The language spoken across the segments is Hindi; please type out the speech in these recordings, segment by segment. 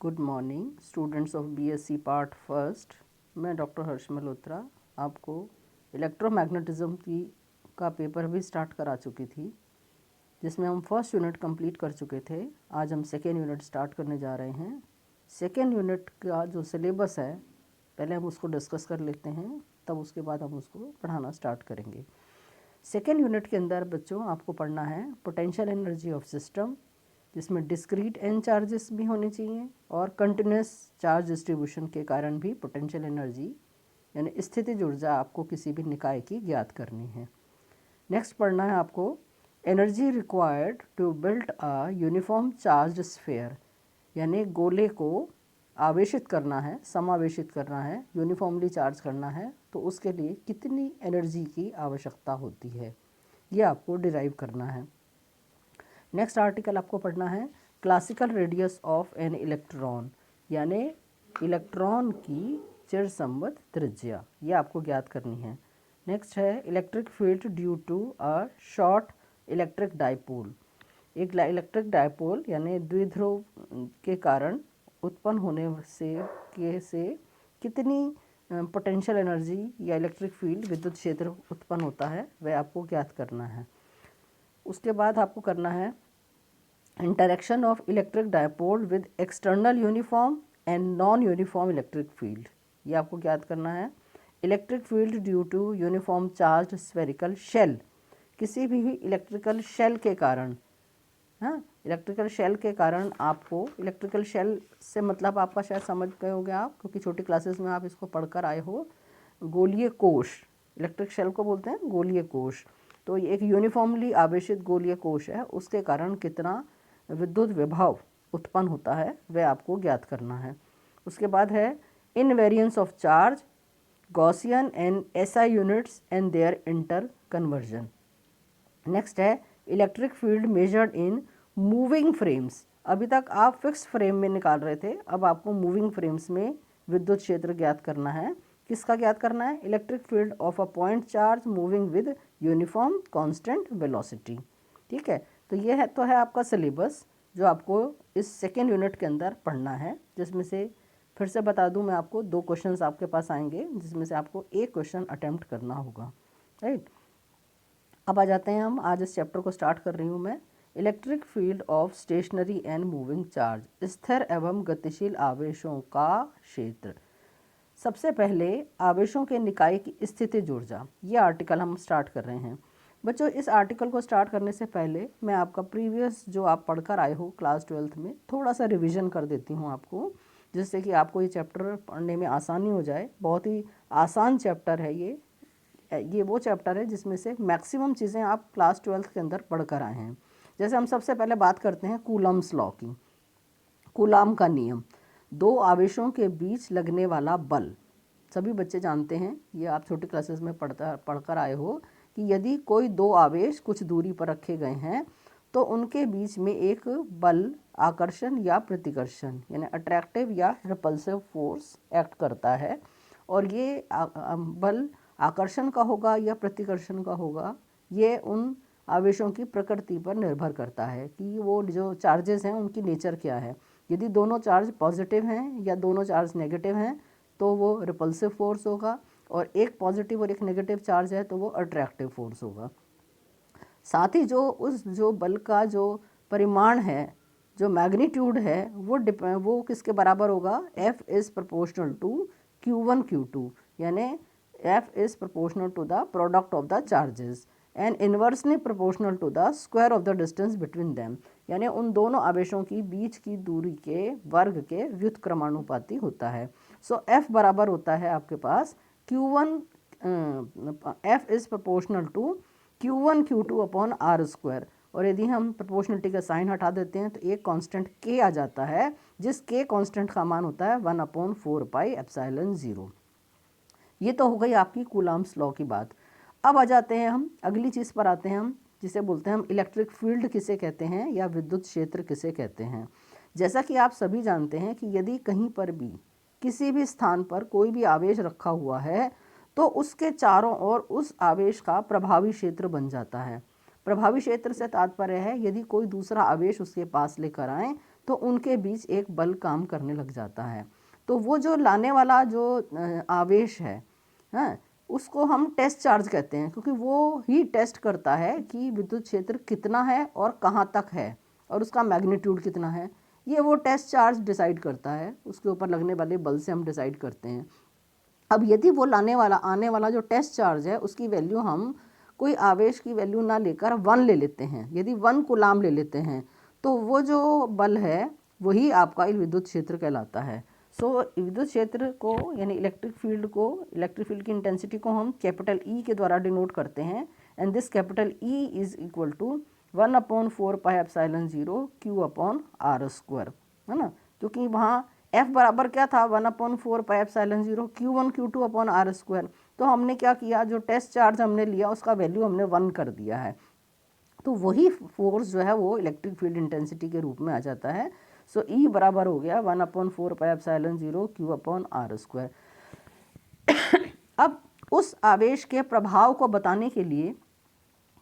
Good morning students of BSc part first. मैं डॉक्टर हर्ष मल्होत्रा आपको इलेक्ट्रोमैग्नेटिज्म की का पेपर भी स्टार्ट करा चुकी थी, जिसमें हम फर्स्ट यूनिट कंप्लीट कर चुके थे। आज हम सेकेंड यूनिट स्टार्ट करने जा रहे हैं। सेकेंड यूनिट का जो सिलेबस है पहले हम उसको डिस्कस कर लेते हैं, तब उसके बाद हम उसको पढ़ाना स्टार्ट करेंगे। सेकेंड यूनिट के अंदर बच्चों आपको पढ़ना है पोटेंशियल एनर्जी ऑफ सिस्टम, जिसमें डिस्क्रीट एन चार्जेस भी होने चाहिए और कंटिन्यूस चार्ज डिस्ट्रीब्यूशन के कारण भी पोटेंशियल एनर्जी यानी स्थितिज ऊर्जा आपको किसी भी निकाय की ज्ञात करनी है। नेक्स्ट पढ़ना है आपको energy required to build a uniform charge sphere, यानी गोले को आवेशित करना है, समावेशित करना है, यूनिफॉर्मली चार्ज करना है, तो उसके लिए कितनी एनर्जी की आवश्यकता होती है, ये आपको डिराइव करना है। नेक्स्ट आर्टिकल आपको पढ़ना है classical radius of an electron, यानी इलेक्ट्रॉन की चिरसम्मत त्रिज्या, ये आपको ज्ञात करनी है। नेक्स्ट है electric field due to a short electric dipole, एक इलेक्ट्रिक डाइपोल यानी द्विध्रुव के कारण उत्पन्न होने से कितनी पोटेंशियल एनर्जी या इलेक्ट्रिक फील्ड विद्युत क्षेत्र उत्पन्न होता है, वह आपको ज्ञात करना है। उसके बाद आपको करना है interaction of electric dipole with external uniform and non uniform electric field, ये आपको ज्ञात करना है। Electric field due to uniform charge spherical shell, किसी भी इलेक्ट्रिकल शेल के कारण, हाँ, इलेक्ट्रिकल शेल के कारण आपको, इलेक्ट्रिकल शेल से मतलब आपका शायद समझ गए होंगे आप, क्योंकि छोटी क्लासेस में आप इसको पढ़कर आए हो। गोलीय कोश, इलेक्ट्रिक शेल को बोलते हैं गोलीय कोश। तो ये एक यूनिफॉर्मली आवेशित गोलीय कोश है, उसके कारण कितना विद्युत विभव उत्पन्न होता है वह आपको ज्ञात करना है। उसके बाद है invariance of charge, Gaussian and SI units and their inter conversion. Next है electric field measured in moving frames, अभी तक आप फिक्स फ्रेम में निकाल रहे थे, अब आपको मूविंग फ्रेम्स में विद्युत क्षेत्र ज्ञात करना है। किसका ज्ञात करना है? Electric field of a point charge moving with uniform constant velocity. ठीक है, तो ये है तो है आपका सिलेबस जो आपको इस सेकेंड यूनिट के अंदर पढ़ना है, जिसमें से फिर से बता दूं मैं आपको 2 क्वेश्चंस आपके पास आएंगे, जिसमें से आपको एक क्वेश्चन अटेम्प्ट करना होगा। राइट, अब आ जाते हैं हम, आज इस चैप्टर को स्टार्ट कर रही हूँ मैं। Electric field of stationary and moving charge, स्थिर एवं गतिशील आवेशों का क्षेत्र। सबसे पहले आवेशों के निकाय की स्थितिज ऊर्जा, ये आर्टिकल हम स्टार्ट कर रहे हैं। बच्चों, इस आर्टिकल को स्टार्ट करने से पहले मैं आपका प्रीवियस जो आप पढ़कर आए हो क्लास 12th में, थोड़ा सा रिवीजन कर देती हूँ आपको, जिससे कि आपको ये चैप्टर पढ़ने में आसानी हो जाए। बहुत ही आसान चैप्टर है ये वो चैप्टर है जिसमें से मैक्सिमम चीज़ें आप क्लास 12th के अंदर पढ़ कर आए हैं। जैसे हम सबसे पहले बात करते हैं कूलम्स लॉ की, कूलाम का नियम, 2 आवेशों के बीच लगने वाला बल। सभी बच्चे जानते हैं, ये आप छोटी क्लासेस में पढ़कर आए हो कि यदि कोई 2 आवेश कुछ दूरी पर रखे गए हैं तो उनके बीच में एक बल आकर्षण या प्रतिकर्षण यानी अट्रैक्टिव या रिपल्सिव फोर्स एक्ट करता है, और ये बल आकर्षण का होगा या प्रतिकर्षण का होगा, ये उन आवेशों की प्रकृति पर निर्भर करता है कि वो जो चार्जेस हैं उनकी नेचर क्या है। यदि दोनों चार्ज पॉजिटिव हैं या दोनों चार्ज नेगेटिव हैं तो वो रिपल्सिव फोर्स होगा, और एक पॉजिटिव और एक नेगेटिव चार्ज है तो वो अट्रैक्टिव फोर्स होगा। साथ ही जो बल का जो परिमाण है, जो मैग्नीट्यूड है, वो किसके बराबर होगा? F is proportional to Q1 Q2, यानी F is proportional to the product of the charges and inversely proportional to the square of the distance between them, यानी उन दोनों आवेशों की बीच की दूरी के वर्ग के व्युत्क्रमानुपाती होता है। सो F बराबर होता है आपके पास Q1, F is proportional to Q1 Q2 upon R square, और यदि हम प्रोपोर्शनलिटी का साइन हटा देते हैं तो एक कांस्टेंट K आ जाता है, जिस K कांस्टेंट का मान होता है 1/4 पाई एप्सिलॉन 0। ये तो हो गई आपकी कूलाम्स लॉ की बात। अब आ जाते हैं हम अगली चीज़ पर आते हैं हम, जिसे बोलते हैं हम इलेक्ट्रिक फील्ड किसे कहते हैं या विद्युत क्षेत्र किसे कहते हैं। जैसा कि आप सभी जानते हैं कि यदि कहीं पर भी किसी भी स्थान पर कोई भी आवेश रखा हुआ है तो उसके चारों ओर उस आवेश का प्रभावी क्षेत्र बन जाता है। प्रभावी क्षेत्र से तात्पर्य है यदि कोई दूसरा आवेश उसके पास लेकर आए तो उनके बीच एक बल काम करने लग जाता है। तो वो जो लाने वाला जो आवेश है, हाँ, उसको हम टेस्ट चार्ज कहते हैं, क्योंकि वो ही टेस्ट करता है कि विद्युत क्षेत्र कितना है और कहाँ तक है और उसका मैग्नीट्यूड कितना है। ये वो टेस्ट चार्ज डिसाइड करता है, उसके ऊपर लगने वाले बल से हम डिसाइड करते हैं। अब यदि वो आने वाला जो टेस्ट चार्ज है उसकी वैल्यू हम कोई आवेश की वैल्यू ना लेकर 1 ले लेते हैं, यदि 1 कूलाम ले लेते हैं, तो वो जो बल है वही आपका विद्युत क्षेत्र कहलाता है। सो विद्युत क्षेत्र को यानी इलेक्ट्रिक फील्ड की इंटेंसिटी को हम कैपिटल ई के द्वारा डिनोट करते हैं, and this capital E is equal to 1/4 pi epsilon 0 Q/r², है ना, क्योंकि वहाँ F बराबर क्या था 1/4 पाई एप्सिलॉन 0 Q1 Q2/r²। तो हमने क्या किया, जो टेस्ट चार्ज हमने लिया उसका वैल्यू हमने 1 कर दिया है, तो वही फोर्स जो है वो इलेक्ट्रिक फील्ड इंटेंसिटी के रूप में आ जाता है। सो ई बराबर हो गया 1/4 पाई एप्सिलॉन 0 Q/r²। अब उस आवेश के प्रभाव को बताने के लिए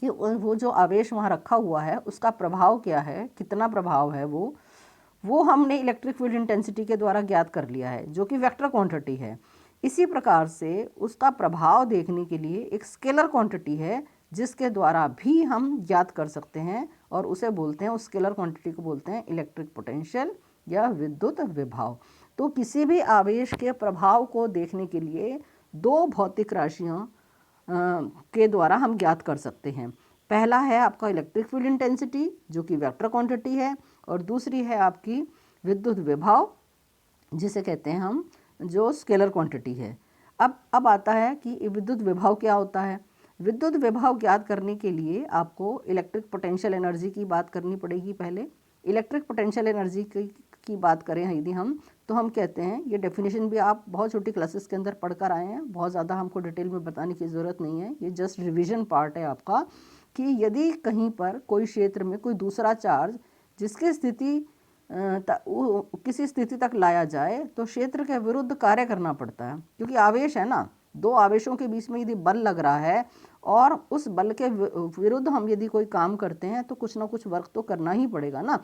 कि वो जो आवेश वहाँ रखा हुआ है उसका प्रभाव क्या है, कितना प्रभाव है, वो हमने इलेक्ट्रिक फील्ड इंटेंसिटी के द्वारा ज्ञात कर लिया है, जो कि वेक्टर क्वांटिटी है। इसी प्रकार से उसका प्रभाव देखने के लिए एक स्केलर क्वांटिटी है जिसके द्वारा भी हम ज्ञात कर सकते हैं, और उसे बोलते हैं, उस स्केलर क्वांटिटी को बोलते हैं इलेक्ट्रिक पोटेंशियल या विद्युत विभव। तो किसी भी आवेश के प्रभाव को देखने के लिए दो भौतिक राशियों के द्वारा हम ज्ञात कर सकते हैं। पहला है आपका इलेक्ट्रिक फील्ड इंटेंसिटी जो कि वेक्टर क्वांटिटी है, और दूसरी है आपकी विद्युत विभव जिसे कहते हैं हम, जो स्केलर क्वांटिटी है। अब आता है कि विद्युत विभव क्या होता है। विद्युत विभव ज्ञात करने के लिए आपको इलेक्ट्रिक पोटेंशियल एनर्जी की बात करनी पड़ेगी। पहले इलेक्ट्रिक पोटेंशियल एनर्जी की बात करें यदि हम, तो हम कहते हैं, ये डेफिनेशन भी आप बहुत छोटी क्लासेस के अंदर पढ़कर आए हैं, बहुत ज़्यादा हमको डिटेल में बताने की ज़रूरत नहीं है, ये जस्ट रिवीजन पार्ट है आपका, कि यदि कहीं पर कोई क्षेत्र में कोई दूसरा चार्ज जिसकी स्थिति किसी स्थिति तक लाया जाए तो क्षेत्र के विरुद्ध कार्य करना पड़ता है, क्योंकि आवेश है ना, दो आवेशों के बीच में यदि बल लग रहा है और उस बल के विरुद्ध हम यदि कोई काम करते हैं तो कुछ ना कुछ वर्क तो करना ही पड़ेगा ना।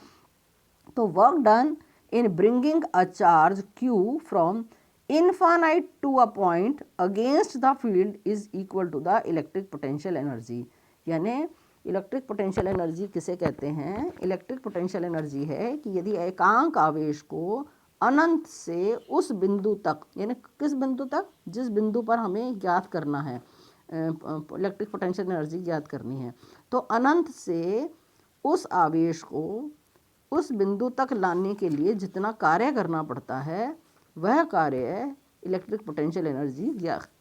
तो work done in bringing a charge Q from infinite to a point against the field is equal to the electric potential energy. यानी इलेक्ट्रिक पोटेंशियल एनर्जी किसे कहते हैं? इलेक्ट्रिक पोटेंशियल एनर्जी है कि यदि एकांक आवेश को अनंत से उस बिंदु तक, यानी किस बिंदु तक, जिस बिंदु पर हमें ज्ञात करना है, इलेक्ट्रिक पोटेंशियल एनर्जी ज्ञात करनी है, तो अनंत से उस आवेश को उस बिंदु तक लाने के लिए जितना कार्य करना पड़ता है वह कार्य इलेक्ट्रिक पोटेंशियल एनर्जी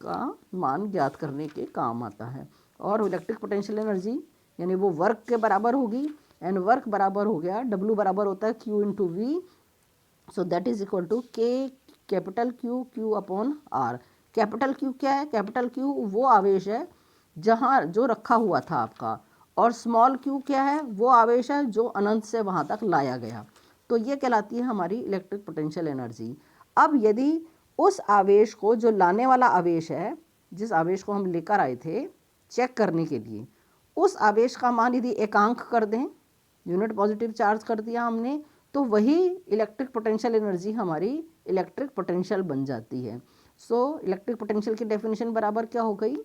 का मान ज्ञात करने के काम आता है। और इलेक्ट्रिक पोटेंशियल एनर्जी यानी वो वर्क के बराबर होगी, एंड वर्क बराबर हो गया, W बराबर होता है Q into V, so that is equal to K capital Q/R। Capital Q क्या है? कैपिटल Q वो आवेश है जहाँ जो रखा हुआ था आपका, और स्मॉल q क्या है? वो आवेश है जो अनंत से वहाँ तक लाया गया। तो ये कहलाती है हमारी इलेक्ट्रिक पोटेंशियल एनर्जी। अब यदि उस आवेश को, जो लाने वाला आवेश है, जिस आवेश को हम लेकर आए थे चेक करने के लिए, उस आवेश का मान यदि एकांक कर दें, यूनिट पॉजिटिव चार्ज कर दिया हमने, तो वही इलेक्ट्रिक पोटेंशियल एनर्जी हमारी इलेक्ट्रिक पोटेंशियल बन जाती है। सो इलेक्ट्रिक पोटेंशियल की डेफिनेशन बराबर क्या हो गई?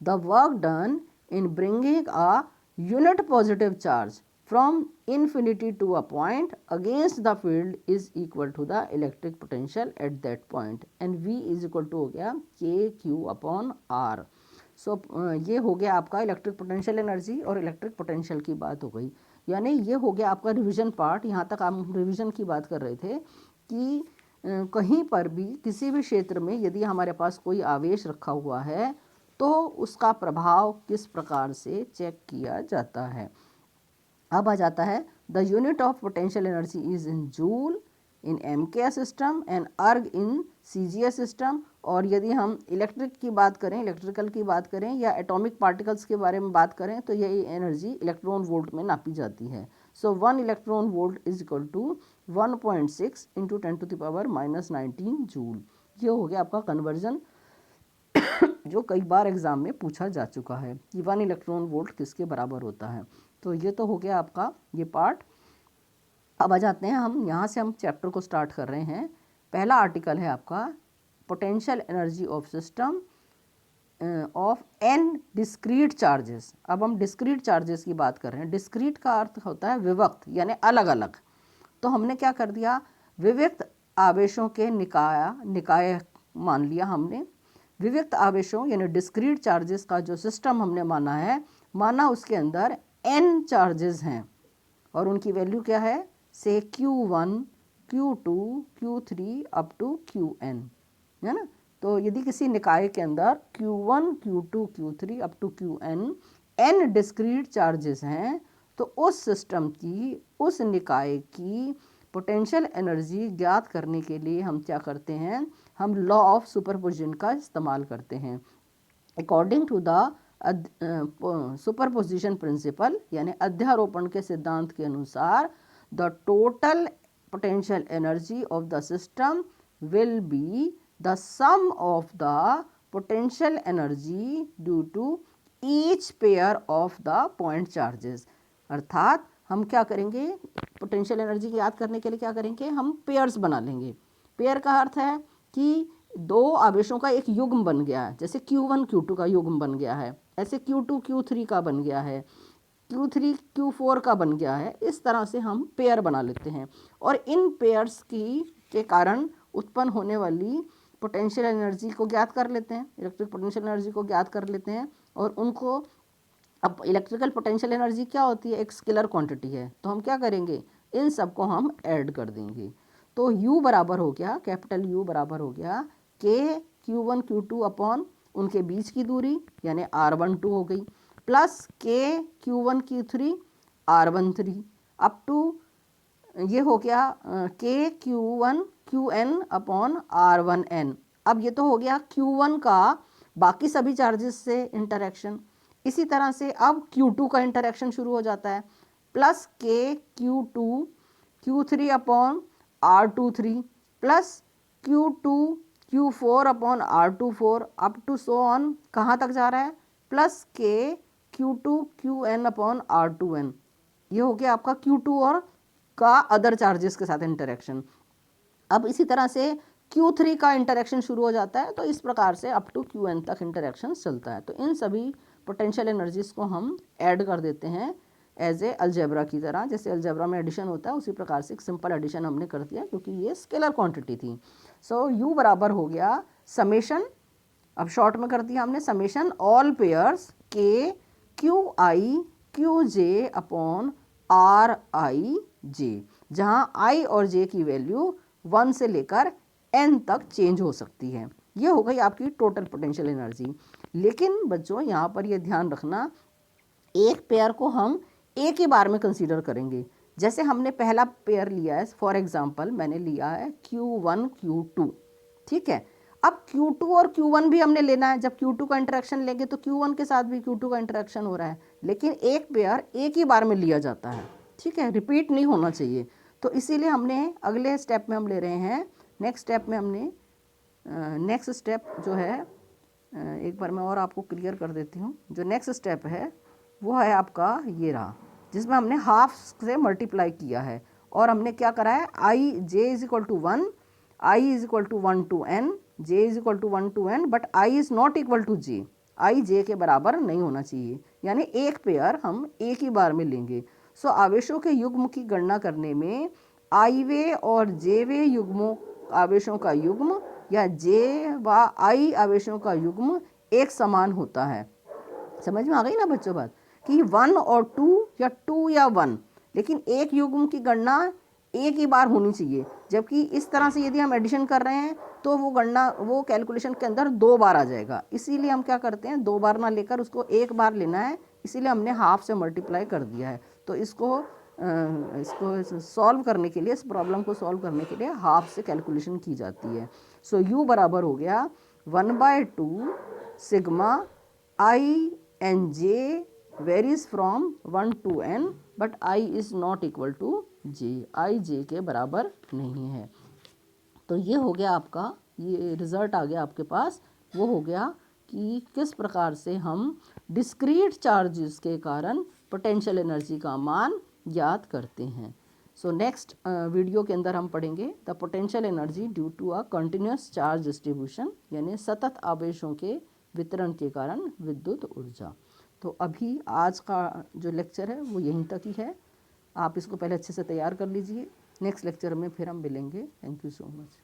The work done in bringing a unit positive charge from infinity to a point against the field is equal to the electric potential at that point, and V is equal to हो गया KQ/R। सो ये हो गया आपका इलेक्ट्रिक पोटेंशियल एनर्जी और इलेक्ट्रिक पोटेंशियल की बात हो गई। यानी ये हो गया आपका रिवीजन पार्ट। यहाँ तक हम रिवीजन की बात कर रहे थे कि कहीं पर भी किसी भी क्षेत्र में यदि हमारे पास कोई आवेश रखा हुआ है तो उसका प्रभाव किस प्रकार से चेक किया जाता है। अब आ जाता है the unit of potential energy is in joule in MKS system and अर्ग इन CGS सिस्टम। और यदि हम इलेक्ट्रिक की बात करें, इलेक्ट्रिकल की बात करें या एटॉमिक पार्टिकल्स के बारे में बात करें तो यह एनर्जी इलेक्ट्रॉन वोल्ट में नापी जाती है। So 1 electron volt is equal to 1.6 into 10⁻⁻19 joule. ये हो गया आपका कन्वर्जन जो कई बार एग्जाम में पूछा जा चुका है कि 1 इलेक्ट्रॉन वोल्ट किसके बराबर होता है। तो ये तो हो गया आपका ये पार्ट। अब आ जाते हैं हम यहाँ से, हम चैप्टर को स्टार्ट कर रहे हैं। पहला आर्टिकल है आपका potential energy of system of n discrete charges. अब हम डिस्क्रीट चार्जेस की बात कर रहे हैं। डिस्क्रीट का अर्थ होता है विभक्त, यानी अलग अलग। तो हमने क्या कर दिया, विविक्त आवेशों के निकाय मान लिया हमने। विविक्त आवेशों यानी डिस्क्रीट चार्जेस का जो सिस्टम हमने माना है, माना उसके अंदर n चार्जेस हैं और उनकी वैल्यू क्या है, से Q1, Q2, Q3 up to Qn, है ना। तो यदि किसी निकाय के अंदर Q1, Q2, Q3 up to Qn n discrete charges हैं, तो उस सिस्टम की, उस निकाय की पोटेंशियल एनर्जी ज्ञात करने के लिए हम क्या करते हैं, हम लॉ ऑफ सुपरपोजिशन का इस्तेमाल करते हैं। According to the superposition principle, यानी अध्यारोपण के सिद्धांत के अनुसार, the total potential energy of the system will be the sum of the potential energy due to each pair of the point charges. अर्थात हम क्या करेंगे, पोटेंशियल एनर्जी याद करने के लिए क्या करेंगे, हम पेयर्स बना लेंगे। पेयर का अर्थ है कि दो आवेशों का एक युग्म बन गया है, जैसे Q1 Q2 का युग्म बन गया है, ऐसे Q2 Q3 का बन गया है, Q3 Q4 का बन गया है। इस तरह से हम पेयर बना लेते हैं और इन पेयर्स के कारण उत्पन्न होने वाली पोटेंशियल एनर्जी को ज्ञात कर लेते हैं, इलेक्ट्रिक पोटेंशियल एनर्जी को ज्ञात कर लेते हैं। और उनको, अब इलेक्ट्रिकल पोटेंशियल एनर्जी क्या होती है, एक स्केलर क्वांटिटी है, तो हम क्या करेंगे, इन सब को हम ऐड कर देंगे। तो U बराबर हो गया, कैपिटल U बराबर हो गया K Q1 Q2 अपॉन उनके बीच की दूरी, यानी R12 हो गई, plus K Q1 Q3 R13 up to ये हो गया K Q1 Qn upon R1n। अब ये तो हो गया Q1 का बाकी सभी चार्जेस से इंटरेक्शन। इसी तरह से अब Q2 का इंटरेक्शन शुरू हो जाता है, plus K Q2 Q3 upon R23 plus Q2 Q4 upon R24 up to so on, कहाँ तक जा रहा है, plus K Q2 Qn upon R2n। ये हो गया आपका Q2 और का अदर चार्जेस के साथ इंटरेक्शन। अब इसी तरह से Q3 का इंटरेक्शन शुरू हो जाता है, तो इस प्रकार से अप टू Qn तक इंटरेक्शन चलता है। तो इन सभी पोटेंशियल एनर्जीज को हम ऐड कर देते हैं एज ए अलजेब्रा की तरह। जैसे अलजेब्रा में एडिशन होता है, उसी प्रकार से एक सिंपल एडिशन हमने कर दिया, क्योंकि ये स्केलर क्वांटिटी थी। सो U बराबर हो गया समेशन, अब शॉर्ट में कर दिया हमने, summation all pairs K QI QJ upon RIJ, जहाँ I और J की वैल्यू 1 से लेकर N तक चेंज हो सकती है। ये हो गई आपकी टोटल पोटेंशियल एनर्जी। लेकिन बच्चों यहाँ पर ये ध्यान रखना, एक पेयर को हम एक ही बार में कंसीडर करेंगे। जैसे हमने पहला पेयर लिया है, फॉर एग्जांपल मैंने लिया है Q1 Q2, ठीक है। अब Q2 और Q1 भी हमने लेना है। जब Q2 का इंटरेक्शन लेंगे तो Q1 के साथ भी Q2 का इंटरेक्शन हो रहा है, लेकिन एक पेयर एक ही बार में लिया जाता है, ठीक है, रिपीट नहीं होना चाहिए। तो इसीलिए हमने अगले स्टेप में हम ले रहे हैं, नेक्स्ट स्टेप में हमने नेक्स्ट स्टेप जो है, एक बार मैं और आपको क्लियर कर देती हूँ। जो नेक्स्ट स्टेप है वो है आपका ये रहा, जिसमें हमने हाफ से मल्टीप्लाई किया है और हमने क्या करा है, I J is equal to 1, I is equal to 1 to n, J is equal to 1 to n, but I is not equal to J, I J के बराबर नहीं होना चाहिए, यानी एक पेयर हम एक ही बार में लेंगे। सो आवेशों के युग्म की गणना करने में आई वे और जे वे युग्मों आवेशों का युग्म या जे व आई आवेशों का युग्म एक समान होता है। समझ में आ गई ना बच्चों बात, कि 1 और 2 या 2 या 1, लेकिन एक युग्म की गणना एक ही बार होनी चाहिए। जबकि इस तरह से यदि हम एडिशन कर रहे हैं तो वो गणना, वो कैलकुलेशन के अंदर 2 बार आ जाएगा। इसीलिए हम क्या करते हैं, 2 बार ना लेकर उसको एक बार लेना है, इसीलिए हमने हाफ से मल्टीप्लाई कर दिया है। तो इसको सॉल्व करने के लिए, इस प्रॉब्लम को सॉल्व करने के लिए हाफ से कैलकुलेशन की जाती है। सो U बराबर हो गया 1/2 sigma I and J varies from 1 to n, but I is not equal to J, I J के बराबर नहीं है। तो ये हो गया आपका, ये रिज़ल्ट आ गया आपके पास। वो हो गया कि किस प्रकार से हम डिस्क्रीट चार्जेस के कारण पोटेंशियल एनर्जी का मान ज्ञात करते हैं। सो नेक्स्ट वीडियो के अंदर हम पढ़ेंगे the potential energy due to a continuous charge distribution, यानी सतत आवेशों के वितरण के कारण विद्युत ऊर्जा। तो अभी आज का जो लेक्चर है वो यहीं तक ही है। आप इसको पहले अच्छे से तैयार कर लीजिए। नेक्स्ट लेक्चर में फिर हम मिलेंगे। Thank you so much.